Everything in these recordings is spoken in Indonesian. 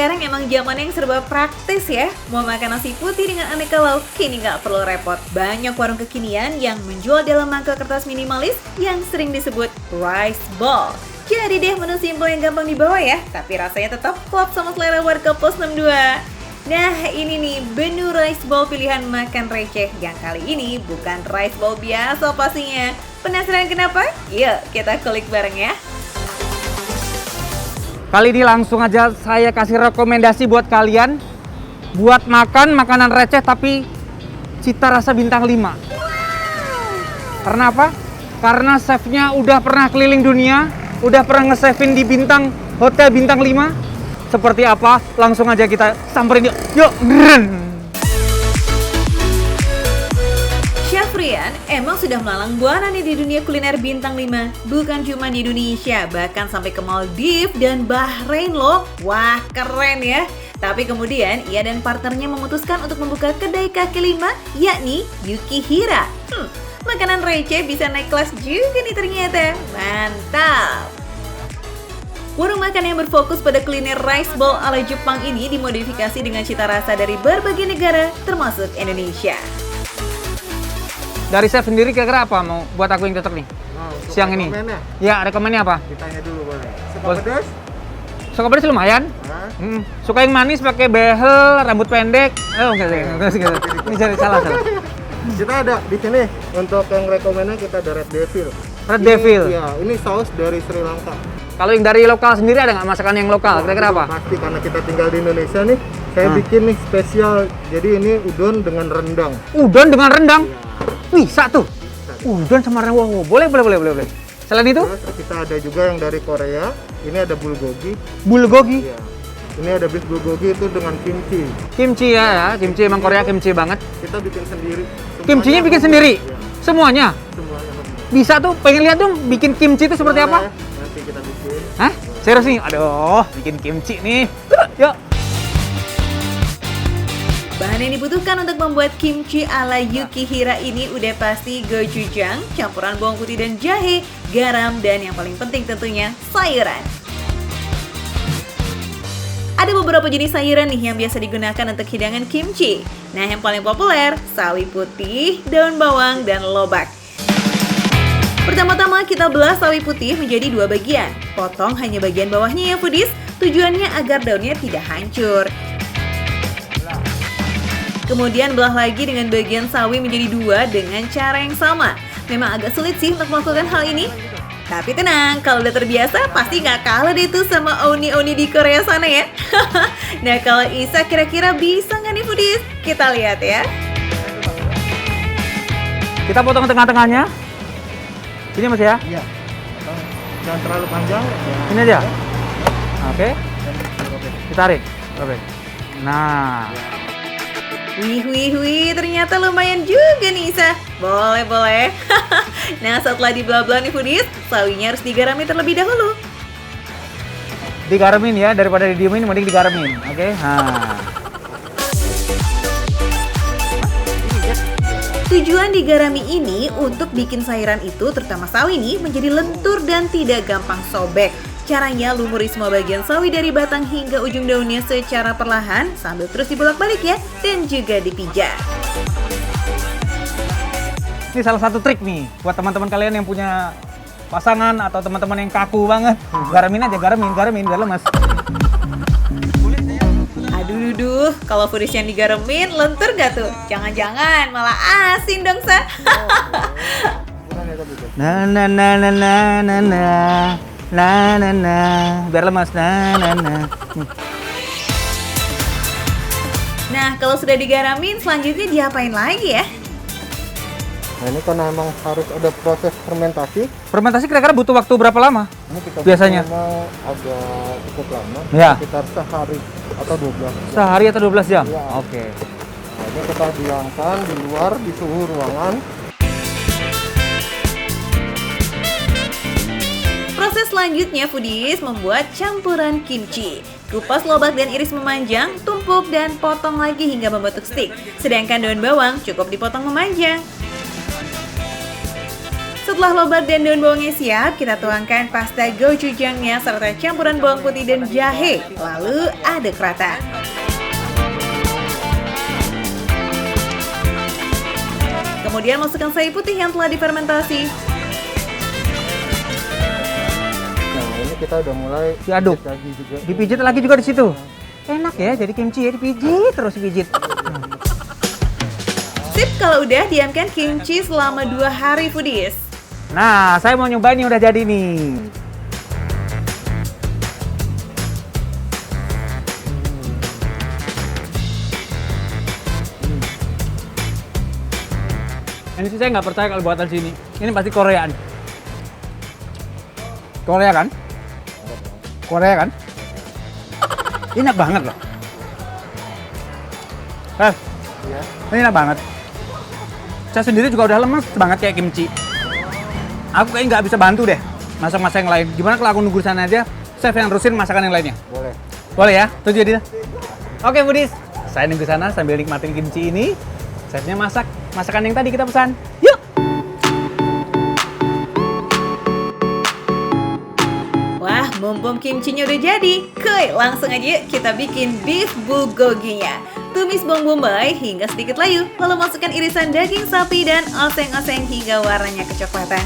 Sekarang emang zaman yang serba praktis ya. Mau makan nasi putih dengan aneka lauk, kini nggak perlu repot. Banyak warung kekinian yang menjual dalam mangkok kertas minimalis yang sering disebut rice ball. Jadi deh menu simpel yang gampang dibawa ya, tapi rasanya tetap klop sama selera warga pos 62. Nah ini nih menu rice ball pilihan makan receh yang kali ini bukan rice ball biasa pastinya. Penasaran kenapa? Yuk kita kulik bareng ya. Kali ini langsung aja saya kasih rekomendasi buat kalian buat makan makanan receh tapi cita rasa bintang 5. Karena apa? Karena chefnya udah pernah keliling dunia, udah pernah nge-chefin di hotel bintang 5. Seperti apa? Langsung aja kita samperin yuk. Yuk. Chef Rian emang sudah melalang buana nih di dunia kuliner bintang 5. Bukan cuma di Indonesia, bahkan sampai ke Maldives dan Bahrain loh. Wah keren ya. Tapi kemudian ia dan partnernya memutuskan untuk membuka kedai kaki 5, yakni Yukihira. Makanan receh bisa naik kelas juga nih ternyata. Mantap. Warung makan yang berfokus pada kuliner rice ball ala Jepang ini dimodifikasi dengan cita rasa dari berbagai negara, termasuk Indonesia. Dari chef sendiri kira-kira apa mau buat aku yang cocok nih? Siang ini. Ya, rekomennya apa? Ditanya dulu boleh. Suka Boleh. pedas? Suka pedas lumayan. Suka yang manis pakai behel, rambut pendek. Oh, enggak. Ini jadi salah. Kita ada di sini untuk yang rekomennya kita ada Red Devil. Red Devil. Iya, ini saus dari Sri Lanka. Kalau yang dari lokal sendiri ada nggak masakan yang lokal? Kira-kira apa? Pasti karena kita tinggal di Indonesia nih, saya bikin nih spesial. Jadi ini udon dengan rendang. Udon dengan rendang? Iya. Bisa tuh. Udon sama rendang. Wow, boleh. Selain itu? Terus kita ada juga yang dari Korea. Ini ada bulgogi. Bulgogi. Iya. Ini ada beef bulgogi itu dengan kimchi. Kimchi ya. Kimchi emang Korea kimchi banget. Kita bikin sendiri. Kimchinya bikin Semuanya sendiri? iya. Semuanya? Semuanya. Bisa tuh, pengen lihat dong bikin kimchi itu seperti apa? Nanti kita bikin. Hah? Serius nih? Aduh, bikin kimchi nih. Yuk. Bahan yang dibutuhkan untuk membuat kimchi ala Yukihira ini udah pasti gochujang, campuran bawang putih dan jahe, garam, dan yang paling penting tentunya sayuran. Ada beberapa jenis sayuran nih yang biasa digunakan untuk hidangan kimchi. Nah yang paling populer, sawi putih, daun bawang, dan lobak. Pertama-tama kita belah sawi putih menjadi 2 bagian. Potong hanya bagian bawahnya ya foodies, tujuannya agar daunnya tidak hancur. Kemudian belah lagi dengan bagian sawi menjadi 2 dengan cara yang sama. Memang agak sulit sih untuk melakukan hal ini. Tapi tenang, kalau udah terbiasa pasti nggak kalah deh tuh sama oni-oni di Korea sana ya. Nah kalau Isa kira-kira bisa nggak nih foodies? Kita lihat ya. Kita potong tengah-tengahnya. Ini mas ya? Iya. Jangan terlalu panjang. Ya. Ini aja? Oke. Kita tarik. Oke. Nah. Wih, ternyata lumayan juga nih Isa. Boleh. Nah setelah dibelah-belah nih foodies, sawinya harus digarami terlebih dahulu. Digaramin ya, daripada didiemin mending digaramin. Oke. Nah. Tujuan digarami ini untuk bikin sayuran itu, terutama sawi nih, menjadi lentur dan tidak gampang sobek. Caranya lumuri semua bagian sawi dari batang hingga ujung daunnya secara perlahan sambil terus dibolak-balik ya, dan juga dipijat. Ini salah satu trik nih buat teman-teman kalian yang punya pasangan atau teman-teman yang kaku banget. Garamin aja, garamin biar lemas. Aduh, kalau foodies yang digaramin lentur gak tuh? Jangan-jangan malah asin dong, Sa. Biar lemas. Nah, kalau sudah digaramin, selanjutnya diapain lagi ya? Nah ini karena memang harus ada proses fermentasi. Fermentasi kira-kira butuh waktu berapa lama? Ini kita Biasanya? memang agak cukup lama. Ya. Sekitar sehari atau 12 jam. Sehari atau 12 jam? Ya. Oke. Nah, ini kita diamkan di luar di suhu ruangan. Proses selanjutnya foodies membuat campuran kimchi. Kupas lobak dan iris memanjang, tumpuk dan potong lagi hingga membentuk stik. Sedangkan daun bawang cukup dipotong memanjang. Setelah lobak dan daun bawangnya siap, kita tuangkan pasta gochujangnya serta campuran bawang putih dan jahe. Lalu aduk rata. Kemudian masukkan sei putih yang telah difermentasi. Nah, ini kita udah mulai Diaduk. lagi juga. Dipijit lagi juga di situ. Enak ya, jadi kimchi ya dipijit terus dipijit. Sip, kalau udah diamkan kimchi selama 2 hari foodies. Nah, saya mau nyobain yang udah jadi nih. Ini sih saya nggak percaya kalau buatan sini. Ini pasti Koreaan. Korea kan? Korea kan? Enak banget loh. Ya. Ini enak banget. Saya sendiri juga udah lemes banget kayak kimchi. Aku kayaknya nggak bisa bantu deh masak-masak yang lain. Gimana kalau aku nunggu sana aja, chef yang terusin masakan yang lainnya? Boleh. Boleh ya? Setuju ya, Dina? Oke, foodies. Saya nunggu sana sambil nikmatin kimchi ini. Chefnya masak masakan yang tadi kita pesan. Yuk! Wah, mumpung kimchinya udah jadi, kuy, langsung aja yuk kita bikin beef bulgoginya. Tumis bawang bombay hingga sedikit layu, lalu masukkan irisan daging sapi dan oseng-oseng hingga warnanya kecoklatan.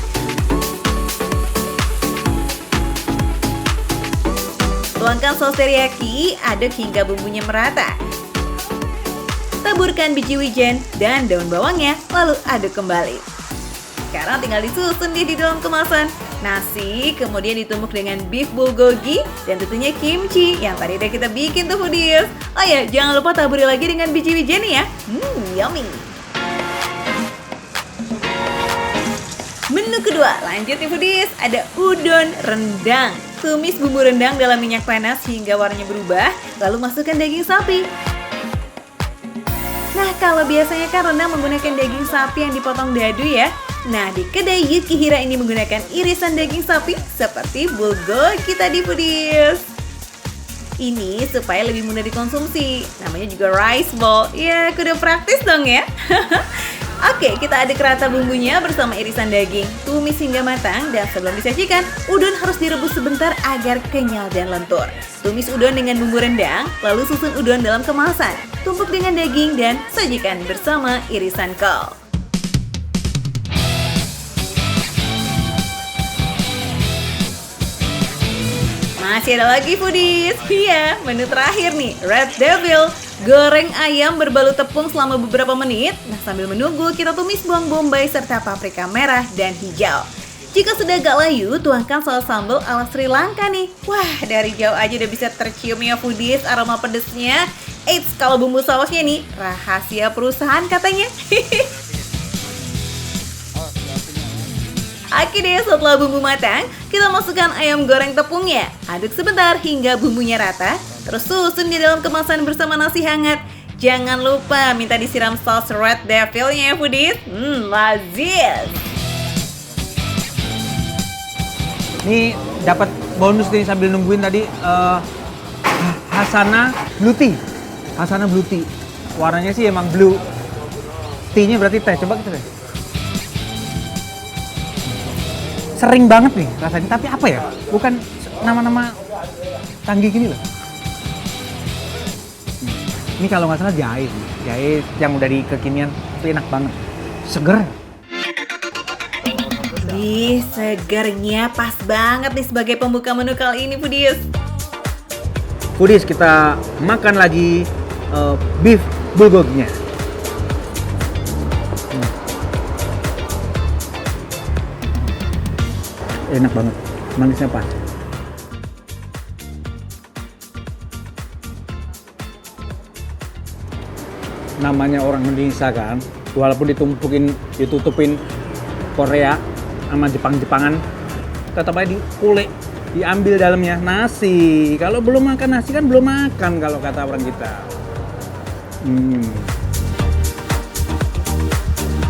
Tuangkan saus teriyaki, aduk hingga bumbunya merata. Taburkan biji wijen dan daun bawangnya, lalu aduk kembali. Sekarang tinggal disusun di dalam kemasan. Nasi kemudian ditumbuk dengan beef bulgogi dan tentunya kimchi yang tadi udah kita bikin tuh foodies. Oh ya, jangan lupa taburi lagi dengan biji wijen ya. Yummy. Menu kedua, lanjut nih foodies, ada udon rendang. Tumis bumbu rendang dalam minyak panas hingga warnanya berubah, lalu masukkan daging sapi. Nah, kalau biasanya kan rendang menggunakan daging sapi yang dipotong dadu ya. Nah, di kedai Yukihira ini menggunakan irisan daging sapi seperti bulgogi tadi foodies. Ini supaya lebih mudah dikonsumsi. Namanya juga rice ball. Ya, kudu praktis dong ya. Oke, kita aduk rata bumbunya bersama irisan daging. Tumis hingga matang dan sebelum disajikan, udon harus direbus sebentar agar kenyal dan lentur. Tumis udon dengan bumbu rendang, lalu susun udon dalam kemasan. Tumpuk dengan daging dan sajikan bersama irisan kol. Masih ada lagi foodies. Iya, menu terakhir nih, Red Devil. Goreng ayam berbalut tepung selama beberapa menit. Nah, sambil menunggu, kita tumis bawang bombay serta paprika merah dan hijau. Jika sudah agak layu, tuangkan saus sambal ala Sri Lanka nih. Wah, dari jauh aja udah bisa tercium ya foodies aroma pedesnya. Eits, kalau bumbu sausnya nih, rahasia perusahaan katanya. Oke deh, setelah bumbu matang, kita masukkan ayam goreng tepungnya. Aduk sebentar hingga bumbunya rata, terus susun di dalam kemasan bersama nasi hangat. Jangan lupa minta disiram saus Red Devil-nya ya foodies. Lazis. Ini dapat bonus nih sambil nungguin tadi Hasana Blue Tea. Hasana Blue Tea. Warnanya sih emang blue. Tea-nya berarti teh. Coba kita deh. Sering banget nih rasanya, tapi apa ya? Bukan nama-nama canggih gini loh. Ini kalau nggak salah jahe sih. Jahe yang udah di kekinian, itu enak banget. Seger. Wih, segernya pas banget nih sebagai pembuka menu kali ini foodies. Foodies, kita makan lagi beef bulgoginya. Enak banget, manisnya pas. Namanya orang Indonesia kan, walaupun ditutupin Korea sama Jepang-Jepangan, tetap aja dikulik, diambil dalamnya nasi. Kalau belum makan nasi kan belum makan kalau kata orang kita.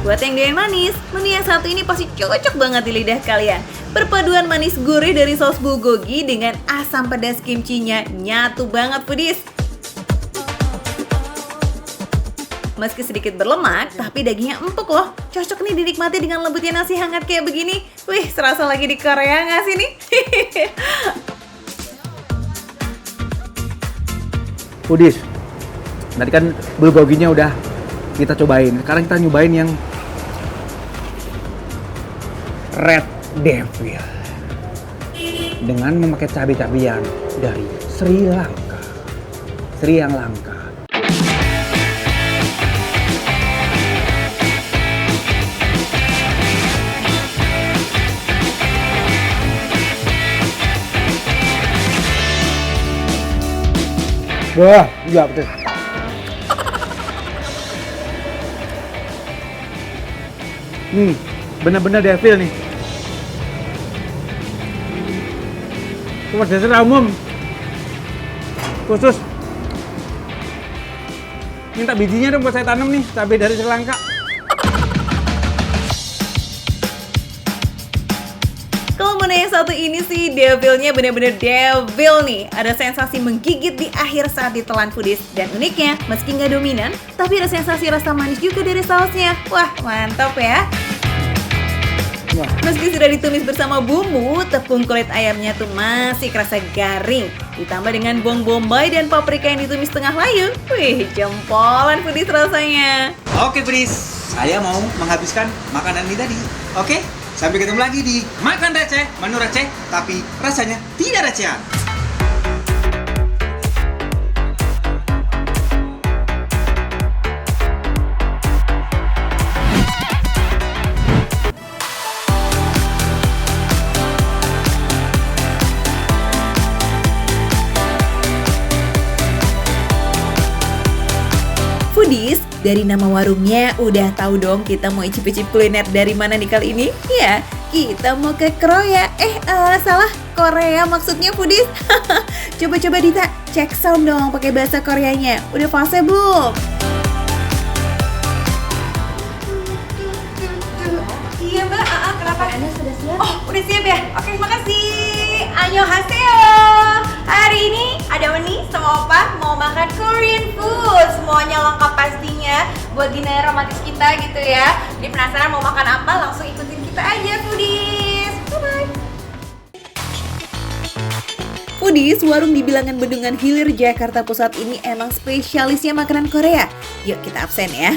Buat yang doyan manis, menu yang satu ini pasti cocok banget di lidah kalian. Perpaduan manis gurih dari saus bulgogi dengan asam pedas kimchinya nyatu banget foodies. Meski sedikit berlemak, tapi dagingnya empuk loh. Cocok nih dinikmati dengan lembutnya nasi hangat kayak begini. Wih, serasa lagi di Korea nggak sih nih? Foodies, tadi kan bulgoginya udah kita cobain. Sekarang kita nyobain yang Red Devil dengan memakai cabai-cabian dari Sri Lanka. Sri yang langka. Wah, iya betul. Bener-bener devil nih. Cuma dasar umum. Khusus. Minta bijinya dong buat saya tanam nih, cabai dari Sri Lanka. Kalau mana yang satu ini sih, devilnya bener-bener devil nih. Ada sensasi menggigit di akhir saat ditelan foodies. Dan uniknya, meski nggak dominan, tapi ada sensasi rasa manis juga dari sausnya. Wah, mantap ya. Meski sudah ditumis bersama bumbu, tepung kulit ayamnya tuh masih kerasa garing. Ditambah dengan bawang bombay dan paprika yang ditumis tengah layu. Wih, jempolan foodies rasanya. Oke, Foodies. Saya mau menghabiskan makanan ini tadi. Oke? Sampai ketemu lagi di Makan Receh, menu receh, tapi rasanya tidak recehan. Foodies, dari nama warungnya udah tahu dong kita mau icip-icip kuliner dari mana nih kali ini? Ya, kita mau ke Korea. Salah, Korea maksudnya Foodies. Coba-coba Dita, cek sound dong pakai bahasa Koreanya. Udah fase belum? Iya Mbak, kenapa? Anda sudah siap? Oh, udah siap ya? Oke, makasih. Annyeonghaseyo. Hari ini ada Weni sama Opa mau makan Korean food. Semuanya lengkap pastinya buat dinner romantis kita gitu ya. Jadi penasaran mau makan apa? Langsung ikutin kita aja, Foodies. Bye-bye. Foodies, warung di bilangan Bendungan Hilir, Jakarta Pusat ini emang spesialisnya makanan Korea. Yuk kita absen ya.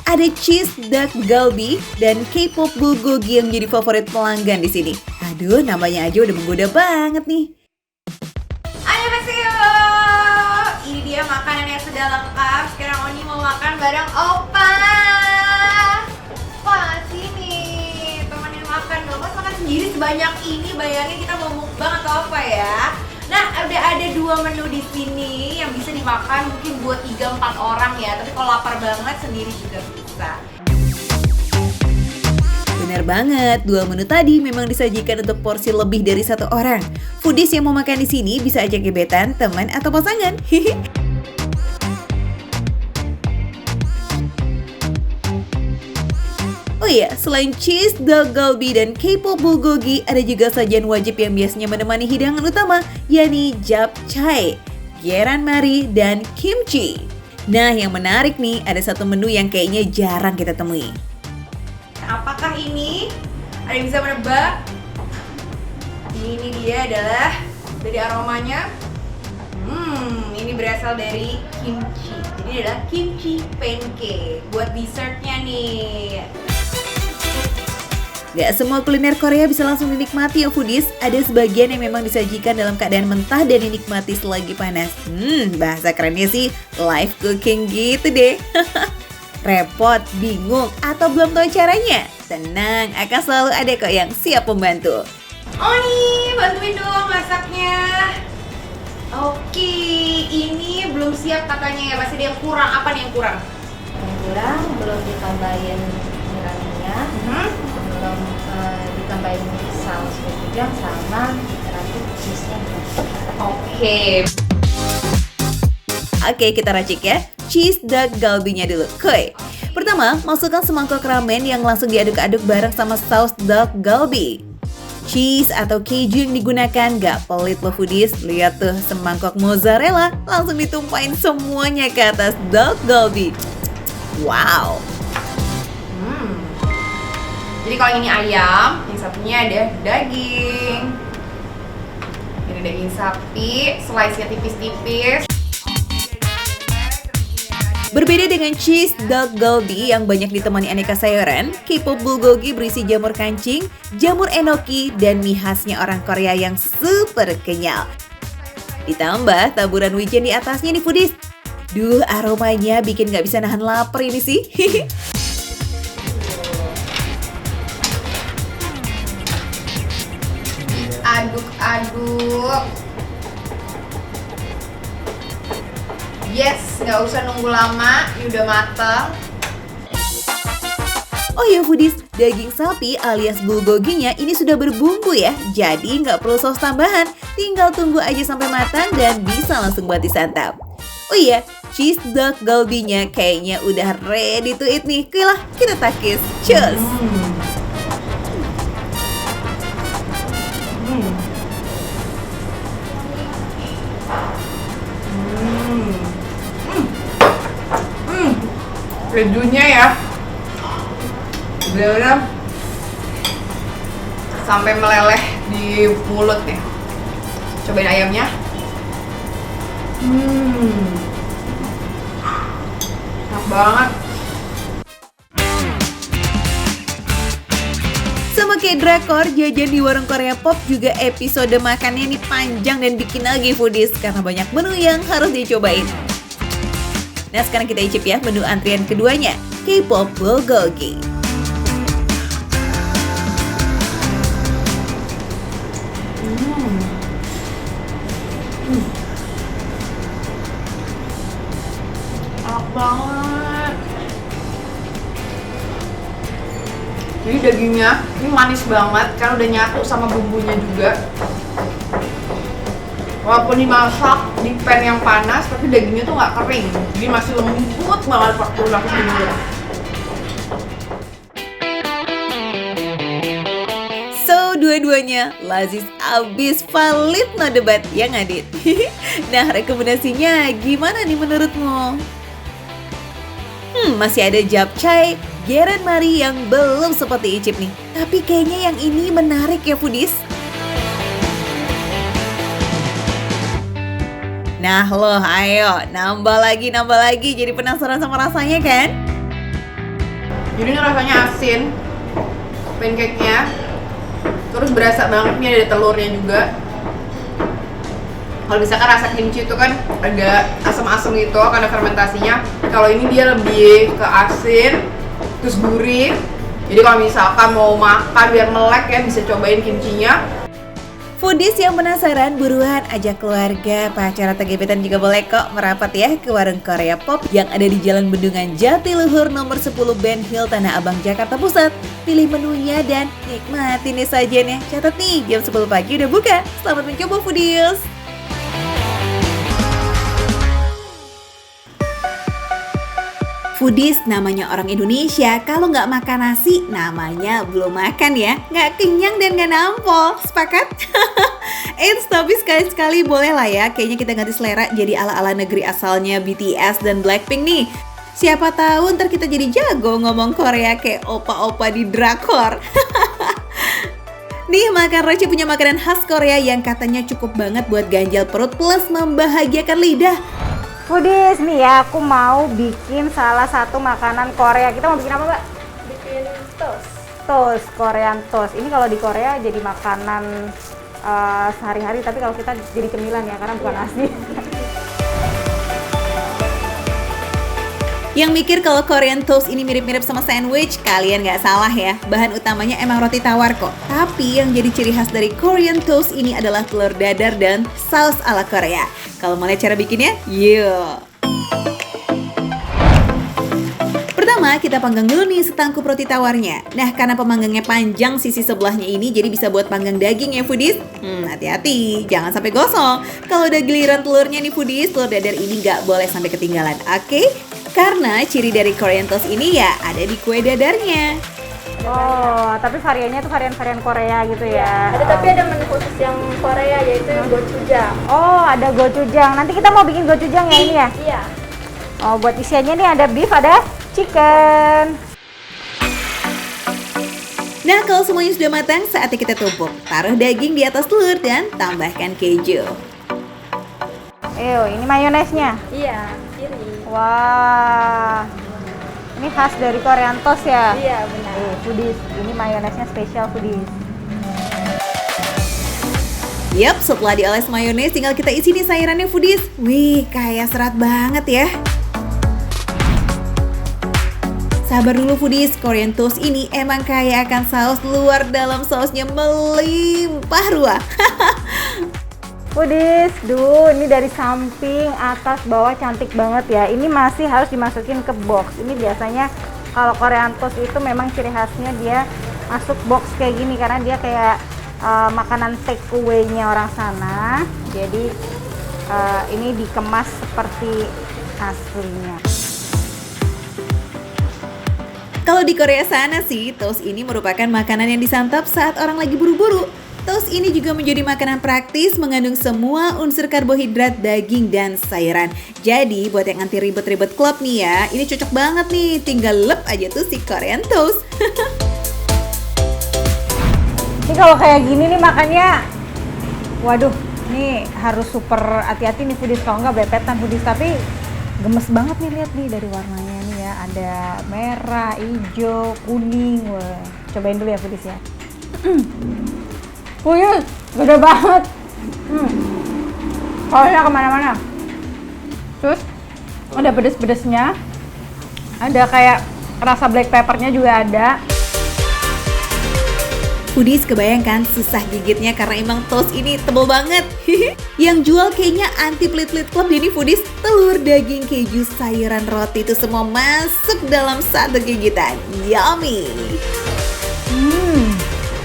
Ada cheese duck galbi dan K-pop bulgogi yang menjadi favorit pelanggan di sini. Aduh, namanya aja udah menggoda banget nih. Annyeonghaseyo. Ini dia makanan yang sudah lengkap. Sekarang Oni mau makan bareng Opa. Wah, sini temenin makan dong. Mas makan sendiri sebanyak ini, bayangin kita mau mukbang atau apa ya? Nah, udah ada 2 menu di sini yang bisa dimakan mungkin buat 3-4 orang ya. Tapi kalau lapar banget sendiri juga bisa. Benar banget, 2 menu tadi memang disajikan untuk porsi lebih dari 1 orang. Foodies yang mau makan di sini bisa ajak gebetan, teman, atau pasangan. Oh iya, selain cheese, duck galbi, dan K-pop bulgogi, ada juga sajian wajib yang biasanya menemani hidangan utama, yakni japchae, keranmari, dan kimchi. Nah, yang menarik nih, ada satu menu yang kayaknya jarang kita temui. Apakah ini? Ada yang bisa menebak? Ini dia adalah dari aromanya. Ini berasal dari kimchi. Jadi adalah kimchi pancake buat dessertnya nih. Gak semua kuliner Korea bisa langsung dinikmati ya Foodies. Ada sebagian yang memang disajikan dalam keadaan mentah dan dinikmati selagi panas. Bahasa kerennya sih live cooking gitu deh. Repot, bingung, atau belum tahu caranya? Tenang, akan selalu ada kok yang siap membantu. Oni, bantuin dong masaknya. Oke, ini belum siap katanya ya. Masih ada yang kurang. Apa nih yang kurang? Kurang, belum ditambahin mirannya, belum ditambahin saus gochujang sama nanti cheese-nya. Oke, kita racik ya. Cheese duck galbinya dulu. Kuy. Pertama, masukkan semangkok ramen yang langsung diaduk-aduk bareng sama saus duck galbi. Cheese atau keju yang digunakan gak pelit loh foodies. Lihat tuh semangkok mozzarella langsung ditumpahin semuanya ke atas dog galbi. Wow. Jadi kalau ini ayam, yang satunya ada daging. Ini daging sapi, slice-nya tipis-tipis. Berbeda dengan cheese dog galbi yang banyak ditemani aneka sayuran, K-pop bulgogi berisi jamur kancing, jamur enoki, dan mie khasnya orang Korea yang super kenyal. Ditambah taburan wijen di atasnya nih foodies. Duh, aromanya bikin gak bisa nahan lapar ini sih. Aduk-aduk. Yes, nggak usah nunggu lama, ini udah mateng. Oh ya foodies, daging sapi alias bulgoginya ini sudah berbumbu ya. Jadi nggak perlu saus tambahan, tinggal tunggu aja sampai matang dan bisa langsung buat disantap. Oh iya, cheese dog galbinya kayaknya udah ready to eat nih. Oke lah, kita takis. Cheers! Kejunya ya bener-bener sampai meleleh di mulut nih. Cobain ayamnya. Enak banget. Sama kayak drakor, jajan di warung Korea Pop juga episode makannya nih panjang dan bikin lagi foodies karena banyak menu yang harus dicobain. Nah sekarang kita icip ya menu antrian keduanya, K-pop bulgogi. Enak banget. Jadi dagingnya ini manis banget karena udah nyatu sama bumbunya juga. Walaupun dimasak di pan yang panas, tapi dagingnya tuh nggak kering, jadi masih lembut banget waktu dimasak di mulut. So, dua-duanya lazis abis, valid no debat, ya nggak Dit? Nah, rekomendasinya gimana nih menurutmu? Masih ada japchae, Geren Mari yang belum seperti icip nih. Tapi kayaknya yang ini menarik ya foodies. Nah loh, ayo nambah lagi, jadi penasaran sama rasanya kan? Jadi ini rasanya asin, pancake-nya, terus berasa banget nih ada telurnya juga. Kalau misalkan rasa kimchi itu kan agak asam-asam gitu karena fermentasinya. Kalau ini dia lebih ke asin, terus gurih. Jadi kalau misalkan mau makan biar melek ya bisa cobain kimchinya. Foodies yang penasaran buruan ajak keluarga, pacar atau gebetan juga boleh kok merapat ya ke warung Korea Pop yang ada di Jalan Bendungan Jatiluhur nomor 10 Ben Hill Tanah Abang Jakarta Pusat. Pilih menunya dan nikmatin deh sajiannya. Catat nih jam 10 pagi udah buka. Selamat mencoba foodies. Foodies namanya orang Indonesia, kalau nggak makan nasi namanya belum makan ya. Nggak kenyang dan nggak nampol, sepakat? Tapi sekali-sekali boleh lah ya, kayaknya kita ganti selera jadi ala-ala negeri asalnya BTS dan Blackpink nih. Siapa tahu ntar kita jadi jago ngomong Korea kayak opa-opa di drakor. Nih, Makan Receh punya makanan khas Korea yang katanya cukup banget buat ganjal perut plus membahagiakan lidah. Foodies nih ya, aku mau bikin salah satu makanan Korea. Kita mau bikin apa, Mbak? Bikin toast. Toast, Korean toast. Ini kalau di Korea jadi makanan sehari-hari, tapi kalau kita jadi cemilan ya, karena bukan nasi. Yang mikir kalau Korean toast ini mirip-mirip sama sandwich, kalian nggak salah ya. Bahan utamanya emang roti tawar kok. Tapi yang jadi ciri khas dari Korean toast ini adalah telur dadar dan saus ala Korea. Kalau mau lihat cara bikinnya, yuk! Pertama, kita panggang dulu nih setangkup roti tawarnya. Nah, karena pemanggangnya panjang sisi sebelahnya ini, jadi bisa buat panggang daging ya foodies. Hati-hati, jangan sampai gosong. Kalau udah giliran telurnya nih foodies, telur dadar ini nggak boleh sampai ketinggalan, oke? Karena ciri dari Korean toast ini ya ada di kue dadarnya. Oh, tapi variannya tuh varian-varian Korea gitu ya. Ada tapi ada menu khusus yang Korea yaitu gochujang. Oh, ada gochujang. Nanti kita mau bikin gochujang ya ini ya? Iya. Oh, buat isiannya nih ada beef, ada chicken. Nah, kalau semuanya sudah matang, saatnya kita tumpuk. Taruh daging di atas telur dan tambahkan keju. Ini mayonesnya. Iya, kiri. Wah, ini khas dari Korean Toast ya? Iya, benar. Foodies, ini mayonesnya spesial Foodies. Yap, setelah dioles mayones, tinggal kita isi nih sayurannya Foodies. Wih, kayak serat banget ya. Sabar dulu Foodies, Korean Toast ini emang kaya akan saus, luar dalam sausnya melimpah ruah. Foodies, ini dari samping, atas, bawah cantik banget ya. Ini masih harus dimasukin ke box. Ini biasanya kalau Korean Toast itu memang ciri khasnya dia masuk box kayak gini karena dia kayak makanan take away-nya orang sana. Jadi ini dikemas seperti aslinya. Kalau di Korea sana sih, toast ini merupakan makanan yang disantap saat orang lagi buru-buru. Toast ini juga menjadi makanan praktis, mengandung semua unsur karbohidrat, daging, dan sayuran. Jadi, buat yang anti ribet-ribet klub nih ya, ini cocok banget nih, tinggal lep aja tuh si Korean Toast. Ini kalau kayak gini nih makannya, waduh, ini harus super hati-hati nih Foodies, kalau nggak bepetan Foodies. Tapi gemes banget nih, lihat nih dari warnanya nih ya, ada merah, hijau, kuning. Wah, cobain dulu ya Foodies ya. Wih, gede banget. Sausnya kemana-mana. Terus ada pedes-pedesnya, ada kayak rasa black peppernya juga ada. Foodies kebayangkan susah gigitnya karena emang toast ini tebel banget. Yang jual kayaknya anti pelit-pelit club ini Foodies, telur, daging, keju, sayuran, roti itu semua masuk dalam satu gigitan. Yummy.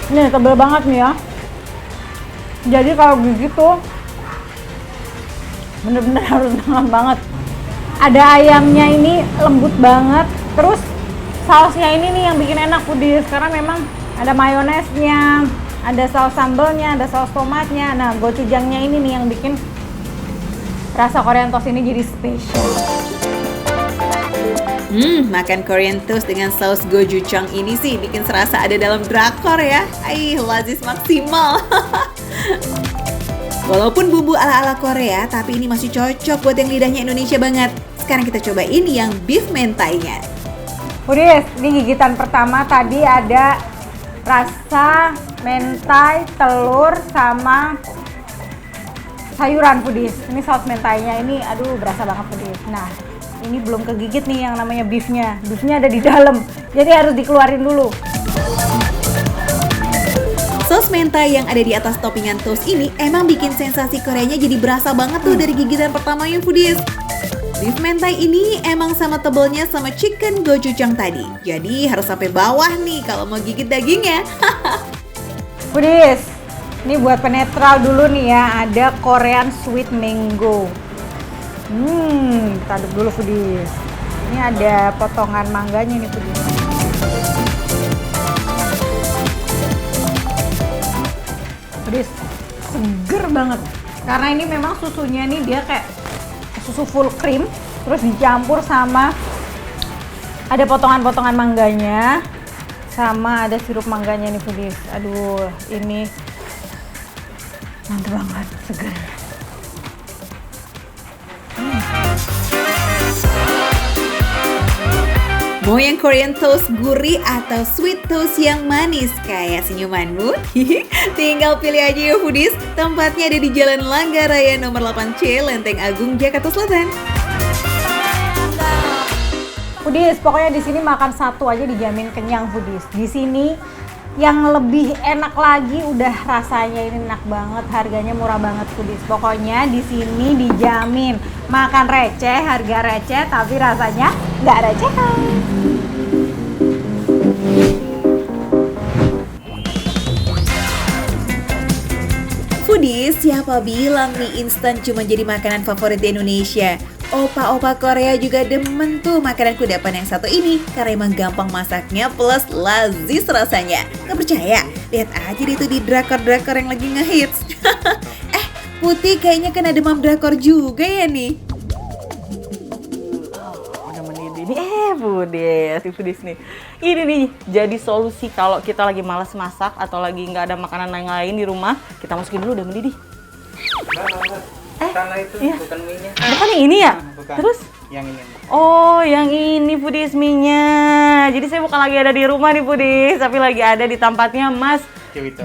Ini tebel banget nih ya. Jadi kalau gigit tuh bener-bener harus banget banget. Ada ayamnya ini lembut banget. Terus sausnya ini nih yang bikin enak Foodies, karena memang ada mayonesnya, ada saus sambalnya, ada saus tomatnya. Nah, gochujangnya ini nih yang bikin rasa Korean Toast ini jadi spesial. Makan Korean Toast dengan saus gochujang ini sih bikin serasa ada dalam drakor ya. Lazis maksimal. Walaupun bumbu ala-ala Korea, tapi ini masih cocok buat yang lidahnya Indonesia banget. Sekarang kita cobain yang beef mentainya. Foodies, ini gigitan pertama tadi ada rasa mentai, telur, sama sayuran Foodies. Ini saus mentainya ini, aduh berasa banget Foodies. Nah, ini belum kegigit nih yang namanya beefnya. Beefnya ada di dalam, jadi harus dikeluarin dulu. Saus mentai yang ada di atas toppingan toast ini emang bikin sensasi Koreanya jadi berasa banget tuh dari gigitan pertamanya Foodies. Beef mentai ini emang sama tebelnya sama chicken gochujang tadi. Jadi harus sampai bawah nih kalau mau gigit dagingnya. Foodies, ini buat penetral dulu nih ya, ada Korean sweet mango. Kita aduk dulu Foodies. Ini ada potongan mangganya nih Foodies. Foodies, seger banget. Karena ini memang susunya nih dia kayak susu full cream, terus dicampur sama ada potongan-potongan mangganya, sama ada sirup mangganya nih Foodies. Aduh, ini mantap banget, seger. Mau yang Korean Toast gurih atau sweet toast yang manis kayak senyumanmu? Tinggal pilih aja ya Foodies. Tempatnya ada di Jalan Langgar Raya nomor 8C, Lenteng Agung, Jakarta Selatan. Foodies, pokoknya di sini makan satu aja dijamin kenyang Foodies. Di sini yang lebih enak lagi, udah rasanya ini enak banget, harganya murah banget Foodies. Pokoknya di sini dijamin makan receh, harga receh, tapi rasanya nggak receh. Foodies, siapa bilang mie instan cuma jadi makanan favorit di Indonesia? Opa-opa Korea juga demen tuh makanan kudapan yang satu ini karena emang gampang masaknya plus lazis rasanya. Gak percaya? Lihat aja deh tuh di drakor-drakor yang lagi ngehits. Putih kayaknya kena demam drakor juga ya nih. Udah mendidih nih, Budis nih. Ini nih jadi solusi kalau kita lagi malas masak atau lagi nggak ada makanan yang lain di rumah, kita masukin dulu udah mendidih. Karena itu iya. bukan mie-nya. Bukan yang ini ya? Bukan. Terus? Yang ini. Oh, yang ini Budis mie-nya. Jadi saya bukan lagi ada di rumah nih Budis, tapi lagi ada di tempatnya Mas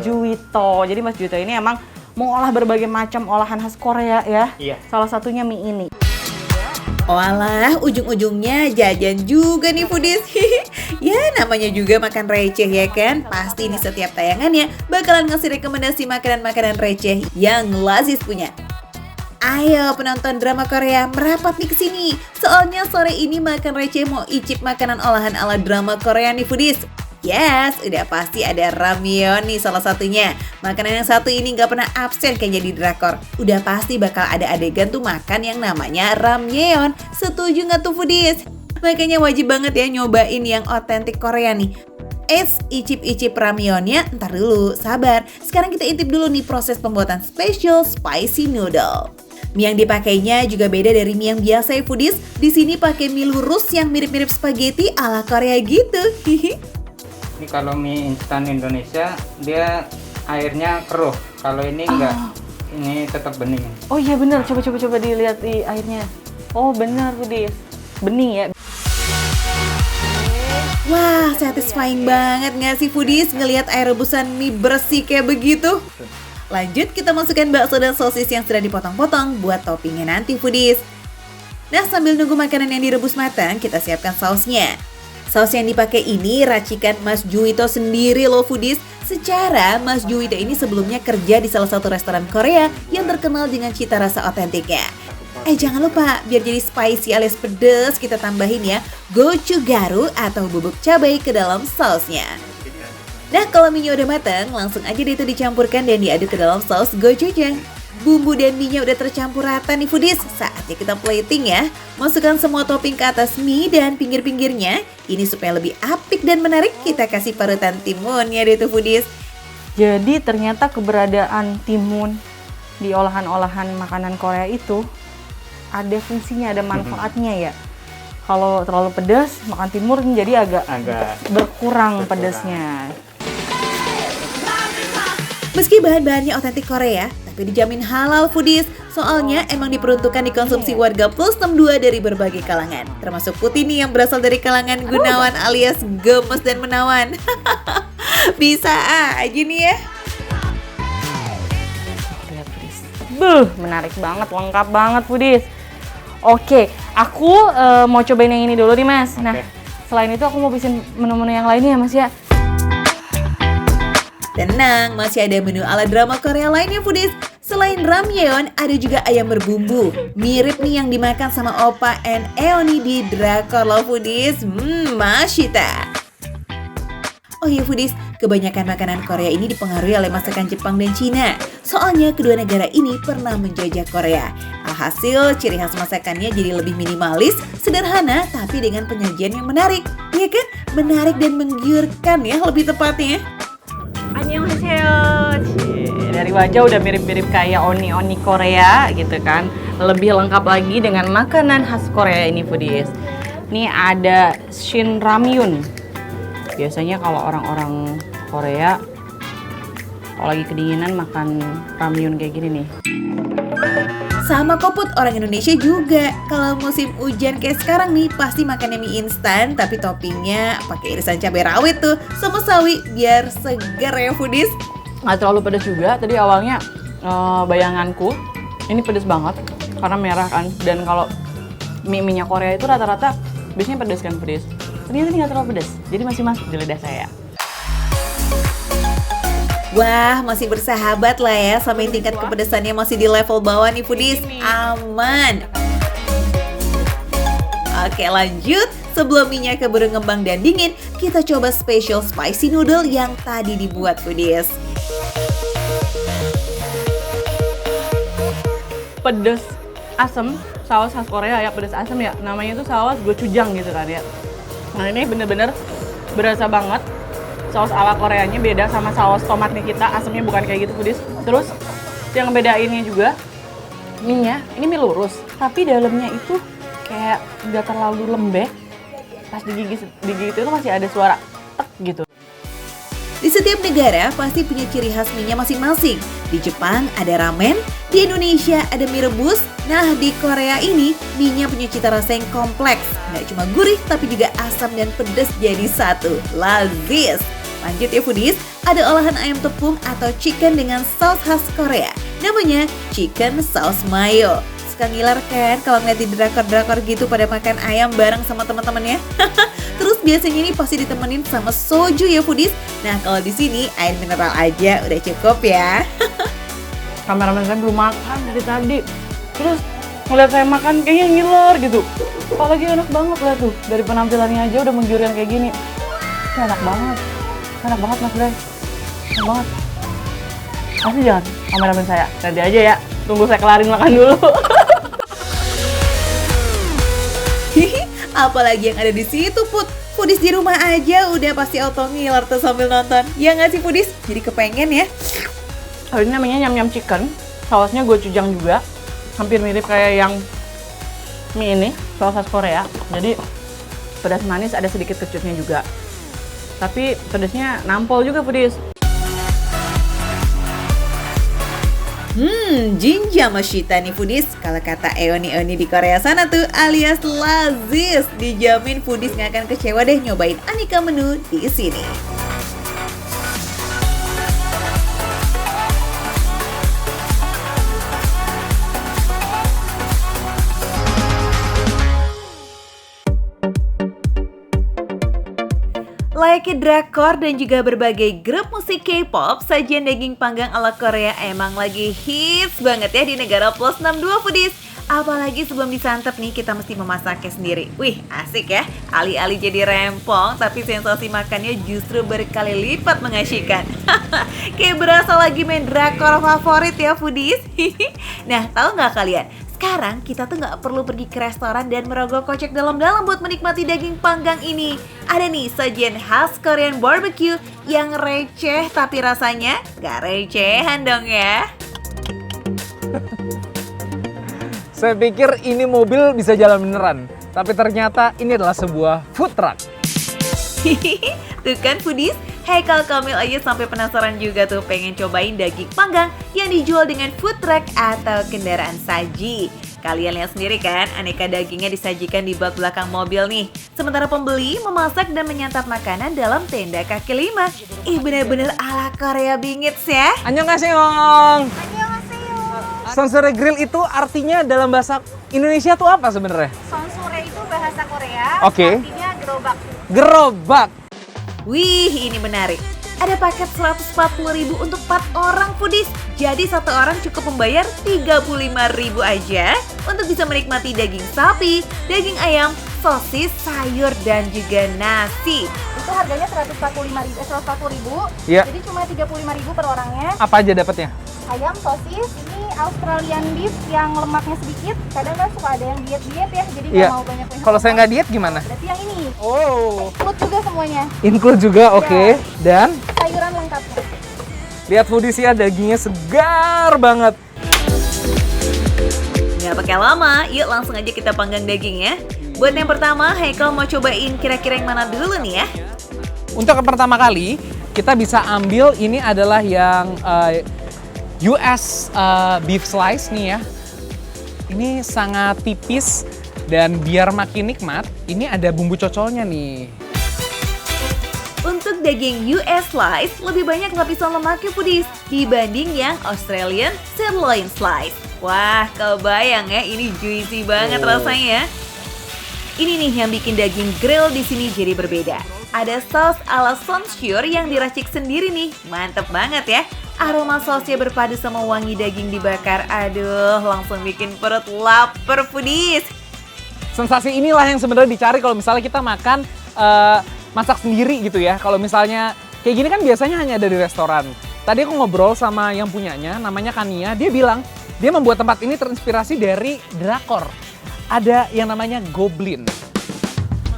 Juwito. Jadi Mas Juwito ini emang mengolah berbagai macam olahan khas Korea ya. Iya. Salah satunya mie ini. Walah, ujung-ujungnya jajan juga nih foodies. Ya namanya juga makan receh ya kan. Pasti di setiap tayangannya bakalan ngasih rekomendasi makanan-makanan receh yang lazis punya. Ayo penonton drama Korea merapat nih ke sini. Soalnya sore ini makan receh mau icip makanan olahan ala drama Korea nih foodies. Yes, udah pasti ada ramyeon nih salah satunya. Makanan yang satu ini gak pernah absen kayaknya di drakor. Udah pasti bakal ada adegan tuh makan yang namanya ramyeon. Setuju gak tuh foodies? Makanya wajib banget ya nyobain yang otentik Korea nih. Icip-icip ramyeonnya, ntar dulu, sabar. Sekarang kita intip dulu nih proses pembuatan special spicy noodle. Mie yang dipakainya juga beda dari mie yang biasa ya foodies. Di sini pakai mie lurus yang mirip-mirip spaghetti ala Korea gitu. Ini kalau mie instan Indonesia dia airnya keruh. Kalau ini enggak. Ini tetap bening. Oh iya benar, coba dilihat di airnya. Oh benar Budis, bening ya. Wah, satisfying banget gak sih foodies ngelihat air rebusan mie bersih kayak begitu? Lanjut kita masukkan bakso dan sosis yang sudah dipotong-potong buat toppingnya nanti foodies. Nah sambil nunggu makanan yang direbus matang, kita siapkan sausnya. Saus yang dipakai ini racikan Mas Juwito sendiri loh foodies. Secara Mas Juwito ini sebelumnya kerja di salah satu restoran Korea yang terkenal dengan cita rasa otentiknya. Jangan lupa biar jadi spicy alias pedes kita tambahin ya gochugaru atau bubuk cabai ke dalam sausnya. Nah kalau mie udah matang langsung aja deh itu dicampurkan dan diaduk ke dalam saus gochujang. Bumbu dan mie-nya udah tercampur rata nih foodies. Saatnya kita plating ya. Masukkan semua topping ke atas mie dan pinggir-pinggirnya. Ini supaya lebih apik dan menarik kita kasih parutan timun ya deh tuh foodies. Jadi ternyata keberadaan timun di olahan-olahan makanan Korea itu ada fungsinya, ada manfaatnya ya. Kalau terlalu pedas, makan timur jadi agak berkurang pedasnya. Meski bahan-bahannya otentik Korea, tapi dijamin halal foodies. Soalnya emang diperuntukkan dikonsumsi warga plus 62 dari berbagai kalangan. Termasuk Putih nih yang berasal dari kalangan Gunawan alias gemes dan menawan. Bisa aja nih ya. Lihat foodies. Menarik banget, lengkap banget foodies. Oke, aku mau cobain yang ini dulu nih Mas. Nah, selain itu aku mau bikin menu-menu yang lainnya ya Mas ya. Tenang, masih ada menu ala drama Korea lainnya foodies. Selain ramyeon, ada juga ayam berbumbu. Mirip nih yang dimakan sama Opa and Eoni di drakor loh foodies. Mashita. Oh iya foodies, kebanyakan makanan Korea ini dipengaruhi oleh masakan Jepang dan Cina. Soalnya kedua negara ini pernah menjajah Korea. Alhasil, ciri khas masakannya jadi lebih minimalis, sederhana, tapi dengan penyajian yang menarik. Iya kan? Menarik dan menggiurkan ya lebih tepatnya. Annyeonghaseyo. Dari wajah udah mirip-mirip kayak oni-oni Korea gitu kan. Lebih lengkap lagi dengan makanan khas Korea ini foodies. Ini ada Shin Ramyun. Biasanya kalau orang-orang Korea kalau lagi kedinginan makan ramyun kayak gini nih. Sama koput orang Indonesia juga. Kalau musim hujan kayak sekarang nih pasti makannya mie instan tapi toppingnya pakai irisan cabai rawit tuh sama sawi biar segar ya foodies. Nggak terlalu pedas juga. Tadi awalnya bayanganku ini pedas banget karena merah kan. Dan kalau mie-nya Korea itu rata-rata biasanya pedas kan foodies. Ternyata ini nggak terlalu pedas. Jadi masih masuk di lidah saya. Wah, masih bersahabat lah ya, sama yang tingkat kepedesannya masih di level bawah nih foodies. Aman. Oke lanjut, sebelum minyak keburu ngembang dan dingin, kita coba special spicy noodle yang tadi dibuat foodies. Pedas asem, saus khas Korea ya, pedas asem ya. Namanya itu saus gochujang gitu kan ya. Nah ini bener-bener berasa banget. Saus ala Koreanya beda sama saus tomatnya kita, asemnya bukan kayak gitu foodies. Terus yang bedainnya juga mie-nya, ini mie lurus, tapi dalamnya itu kayak nggak terlalu lembek. Pas digigit itu masih ada suara tek gitu. Di setiap negara pasti punya ciri khas mie-nya masing-masing. Di Jepang ada ramen, di Indonesia ada mie rebus. Nah di Korea ini mie-nya punya cita rasa yang kompleks. Nggak cuma gurih tapi juga asam dan pedas jadi satu. Lazis! Lanjut ya foodies, ada olahan ayam tepung atau chicken dengan saus khas Korea. Namanya chicken sauce mayo. Suka ngiler kan kalau ngeliat di drakor-drakor gitu pada makan ayam bareng sama teman-temannya. Terus biasanya ini pasti ditemenin sama soju ya foodies. Nah kalau di sini air mineral aja udah cukup ya. Kameramen saya belum makan dari tadi. Terus ngeliat saya makan kayaknya ngiler gitu. Apalagi enak banget lah tuh. Dari penampilannya aja udah menggurikan kayak gini. Enak banget. Enak banget Mas Bray. Enak banget. Pasti jangan kameramen saya. Nanti aja ya. Tunggu saya kelarin makan dulu. Apalagi yang ada di situ Put. Foodies di rumah aja udah pasti auto ngiler tuh sambil nonton. Ya nggak sih Foodies? Jadi kepengen ya. Oh, ini namanya nyam-nyam chicken. Sausnya gochujang juga. Hampir mirip kayak yang mie ini, saus khas Korea. Jadi pedas manis, ada sedikit kecutnya juga. Tapi pedasnya nampol juga foodies. Jinja Moshita nih foodies. Kalau kata Eoni di Korea sana tuh alias lazis. Dijamin foodies nggak akan kecewa deh nyobain aneka menu di sini. Layaknya drakor dan juga berbagai grup musik K-pop, sajian daging panggang ala Korea emang lagi hits banget ya di negara plus 62 foodies. Apalagi sebelum disantap nih kita mesti memasaknya sendiri. Wih asik ya, alih-alih jadi rempong tapi sensasi makannya justru berkali lipat mengasyikkan. Kayak berasa lagi main drakor favorit ya foodies. Nah tahu nggak kalian? Sekarang kita tuh nggak perlu pergi ke restoran dan merogoh kocek dalam-dalam buat menikmati daging panggang ini. Ada nih sajian khas Korean barbecue yang receh tapi rasanya nggak recehan dong ya. Saya pikir ini mobil bisa jalan beneran, tapi ternyata ini adalah sebuah food truck. Tuh kan foodies, Haikal Kamil aja sampai penasaran juga tuh pengen cobain daging panggang yang dijual dengan food truck atau kendaraan saji. Kalian lihat sendiri kan, aneka dagingnya disajikan di bak belakang mobil nih. Sementara pembeli memasak dan menyantap makanan dalam tenda kaki lima. Bener-bener ala Korea bingits ya. Annyeonghaseyo. Sonsore grill itu artinya dalam bahasa Indonesia tuh apa sebenarnya? Sonsore itu bahasa Korea, Oke. artinya gerobak. Gerobak. Wih, ini menarik. Ada paket 140.000 untuk 4 orang foodies. Jadi satu orang cukup membayar 35.000 aja untuk bisa menikmati daging sapi, daging ayam, sosis, sayur, dan juga nasi. Itu harganya 140.000. Iya. Jadi cuma 35.000 per orangnya. Apa aja dapatnya? Ayam, sosis, ini Australian beef yang lemaknya sedikit. Kadang kan suka ada yang diet-diet ya, jadi nggak Iya. mau banyak yang Kalau saya nggak diet gimana? Berarti yang ini. Oh. Include juga semuanya. Include juga, oke. Dan Sayuran lengkapnya. lihat foodies ya, dagingnya segar banget. Nggak pakai lama, yuk langsung aja kita panggang daging ya. Buat yang pertama, Haikal mau cobain kira-kira yang mana dulu nih ya? Untuk yang pertama kali, kita bisa ambil ini adalah yang US beef slice nih ya. Ini sangat tipis dan biar makin nikmat, ini ada bumbu cocolnya nih. Untuk daging US slice, lebih banyak lapisan lemaknya foodies dibanding yang Australian sirloin slice. Wah, kebayang ya, ini juicy banget rasanya ya. Ini nih yang bikin daging grill di sini jadi berbeda. Ada saus ala Sonsure yang diracik sendiri nih, mantep banget ya. Aroma sausnya berpadu sama wangi daging dibakar. Aduh, langsung bikin perut lapar foodies. Sensasi inilah yang sebenarnya dicari kalau misalnya kita makan masak sendiri gitu ya. Kalau misalnya kayak gini kan biasanya hanya ada di restoran. Tadi aku ngobrol sama yang punyanya, namanya Kania. Dia bilang Dia membuat tempat ini terinspirasi dari drakor. Ada yang namanya Goblin.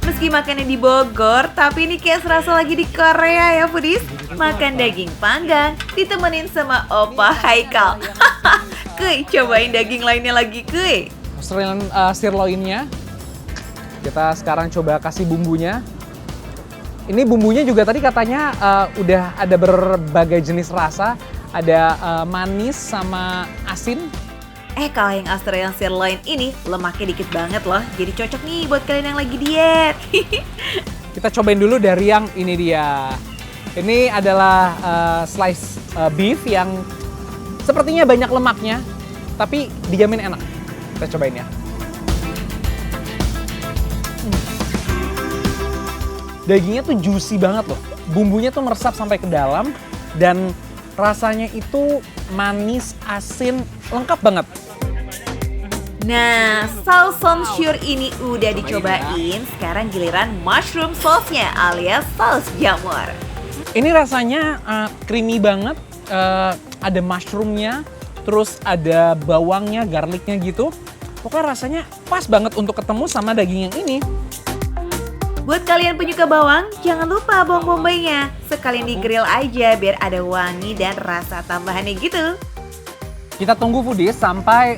Meski makannya di Bogor, tapi ini kayak serasa lagi di Korea ya foodies. Makan daging panggang ditemenin sama Opa Haikal. Kuy, cobain daging lainnya lagi kuy. Australian sirloinnya. Kita sekarang coba kasih bumbunya. Ini bumbunya juga tadi katanya udah ada berbagai jenis rasa. Ada manis sama asin. Kalau yang Australian sirloin ini lemaknya dikit banget loh. Jadi cocok nih buat kalian yang lagi diet. Kita cobain dulu dari yang ini dia. Ini adalah slice beef yang sepertinya banyak lemaknya, tapi dijamin enak. Kita cobain ya. Dagingnya tuh juicy banget loh. Bumbunya tuh meresap sampai ke dalam dan rasanya itu manis, asin, lengkap banget. Nah, saus somsure ini udah dicobain. Sekarang giliran mushroom sauce-nya alias saus jamur. Ini rasanya creamy banget. Ada mushroomnya, terus ada bawangnya, garlicnya gitu. Pokoknya rasanya pas banget untuk ketemu sama daging yang ini. Buat kalian penyuka bawang, jangan lupa bawang bombaynya. Sekalian di-grill aja biar ada wangi dan rasa tambahannya gitu. Kita tunggu foodies sampai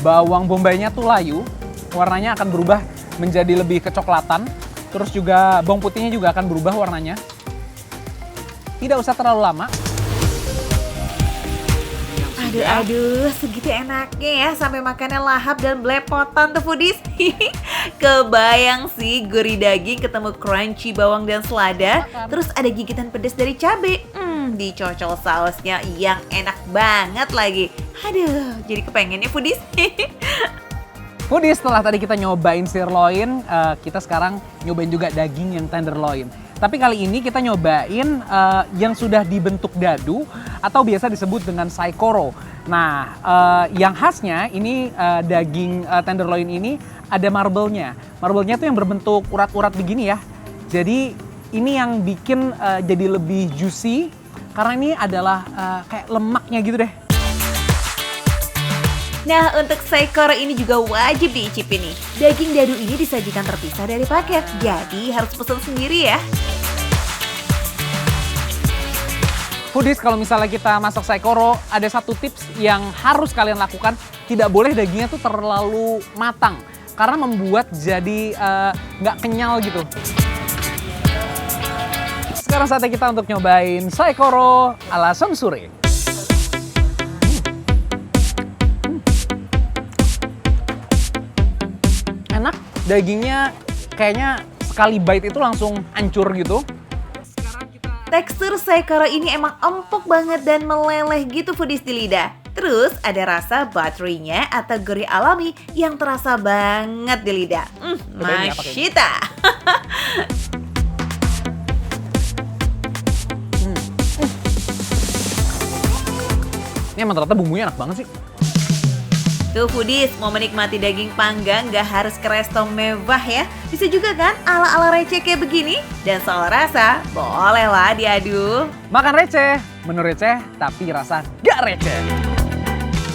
bawang bombaynya tuh layu. Warnanya akan berubah menjadi lebih kecoklatan. Terus juga bawang putihnya juga akan berubah warnanya. Tidak usah terlalu lama. Aduh, segitu enaknya ya sampai makannya lahap dan belepotan tuh foodies. Kebayang sih gurih daging ketemu crunchy bawang dan selada. Terus ada gigitan pedas dari cabai. Dicocol sausnya yang enak banget lagi. Aduh, jadi kepengennya foodies. Foodies, setelah tadi kita nyobain sirloin, kita sekarang nyobain juga daging yang tenderloin. Tapi kali ini kita nyobain yang sudah dibentuk dadu atau biasa disebut dengan saikoro. Nah, yang khasnya ini daging tenderloin ini ada marble-nya. Marble-nya tuh yang berbentuk urat-urat begini ya. Jadi ini yang bikin jadi lebih juicy karena ini adalah kayak lemaknya gitu deh. Nah, untuk saikoro ini juga wajib diicipin nih. Daging dadu ini disajikan terpisah dari paket, jadi harus pesan sendiri ya. Foodies, kalau misalnya kita masak saikoro, ada satu tips yang harus kalian lakukan. Tidak boleh dagingnya tuh terlalu matang, karena membuat jadi nggak kenyal gitu. Sekarang saatnya kita untuk nyobain saikoro ala somsure. Enak, dagingnya kayaknya sekali bite itu langsung hancur gitu. Tekstur saikoro ini emang empuk banget dan meleleh gitu foodies di lidah. Terus ada rasa buttery-nya atau gurih alami yang terasa banget di lidah. Masyita. Ini emang ternyata bumbunya enak banget sih. Tuh foodies, mau menikmati daging panggang gak harus ke resto mewah ya. Bisa juga kan ala-ala receh kayak begini. Dan soal rasa, bolehlah diadu. Makan receh, menu receh tapi rasa gak receh.